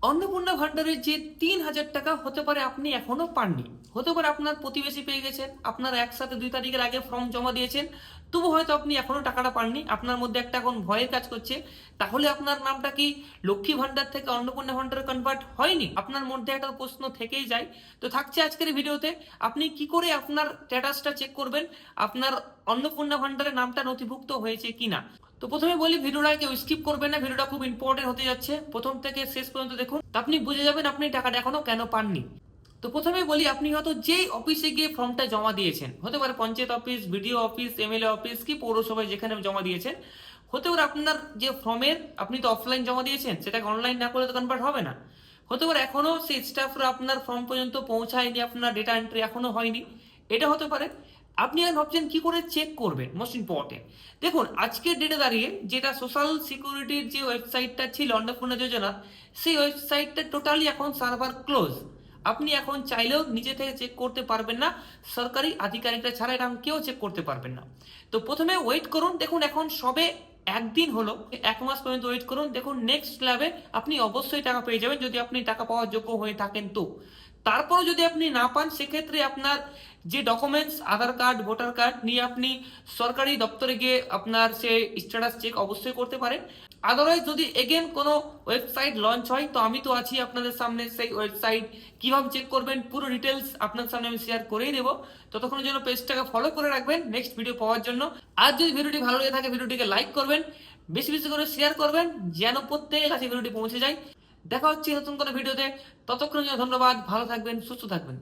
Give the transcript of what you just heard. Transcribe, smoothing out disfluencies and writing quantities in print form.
অন্নপূর্ণা ভান্ডারের যে ৩,০০০ টাকা হতে পারে আপনি এখনো পাননি, হতে পারে আপনার প্রতিবেশী পেয়ে গেছেন, আপনার একসাথে ২ তারিখের আগে ফর্ম জমা দিয়েছেন, তবু হয়তো আপনি এখনো টাকাটা পাননি। আপনার মধ্যে একটা এখন ভয়ের কাজ করছে, তাহলে আপনার নামটা কি লক্ষ্মী ভান্ডার থেকে অন্নপূর্ণা ভান্ডারে কনভার্ট হয়নি? আপনার মধ্যে একটা প্রশ্ন থেকেই যায়। তো থাকছে আজকের ভিডিওতে আপনি কি করে আপনার স্ট্যাটাসটা চেক করবেন, আপনার অন্নপূর্ণা ভান্ডারের নামটা নথিভুক্ত হয়েছে কিনা। তো প্রথমে বলি, ভিডিওটা কেউ স্কিপ করবেন না, ভিডিওটা খুব ইম্পর্টেন্ট হতে যাচ্ছে, প্রথম থেকে শেষ পর্যন্ত দেখুন, আপনি বুঝে যাবেন আপনি টাকাটা এখনো কেন পাননি। তো প্রথমে বলি, আপনি হয়তো যেই অফিসে গিয়ে ফর্মটা জমা দিয়েছেন, হতে পারে panchayat office, BDO office, MLA office কি পৌরসভায় যেখানে জমা দিয়েছেন, হতে পারে আপনার যে ফর্মের আপনি তো অফলাইন জমা দিয়েছেন, সেটাকে অনলাইন না করলে তো কনভার্ট হবে না। হতে পারে এখনো সেই স্টাফরা আপনার ফর্ম পর্যন্ত পৌঁছায়নি, আপনার ডেটা এন্ট্রি এখনো হয়নি, এটা হতে পারে। আপনি আর ভাবছেন কি করে চেক করবেন, মোস্ট ইম্পর্টেন্ট দেখুন, আজকের ডেটে দাঁড়িয়ে যেটা সোশ্যাল সিকিউরিটির যে ওয়েবসাইটটা ছিল অন্নপূর্ণা যোজনা, সেই ওয়েবসাইটটা টোটালি এখন সার্ভার ক্লোজ। আপনি এখন চাইলেও নিজে থেকে চেক করতে পারবেন না, সরকারি আধিকারিকরা ছাড়া এটা কেউ চেক করতে পারবেন না। তো প্রথমে ওয়েট করুন, দেখুন এখন সবে একদিন হলো, 1 মাস পর্যন্ত ওয়েট করুন, দেখুন নেক্সট ল্যাবে আপনি অবশ্যই টাকা পেয়ে যাবেন যদি আপনি টাকা পাওয়ার যোগ্য হয়ে থাকেন। তো তারপরও যদি আপনি না পান, সেক্ষেত্রে আপনার যে ডকুমেন্টস, আধার কার্ড, ভোটার কার্ড নিয়ে আপনি সরকারি দপ্তরে গিয়ে আপনার সে স্ট্যাটাস চেক অবশ্যই করতে পারেন। আদারওয়াইজ যদি এগেন কোনো ওয়েবসাইট লঞ্চ হয়, তো আমি তো আছি আপনাদের সামনে, সেই ওয়েবসাইট কিভাবে চেক করবেন পুরো ডিটেলস আপনার সামনে আমি শেয়ার করেই দেবো। ততক্ষণের জন্য পেজটাকে ফলো করে রাখবেন নেক্সট ভিডিও পাওয়ার জন্য। আর যদি ভিডিওটি ভালো লেগে থাকে, ভিডিওটিকে লাইক করবেন, বেশি বেশি করে শেয়ার করবেন, যেন প্রত্যেকের কাছে ভিডিওটি পৌঁছে যায়। দেখা হচ্ছে নতুন কোনো ভিডিওতে, ততক্ষণের জন্য ধন্যবাদ, ভালো থাকবেন, সুস্থ থাকবেন।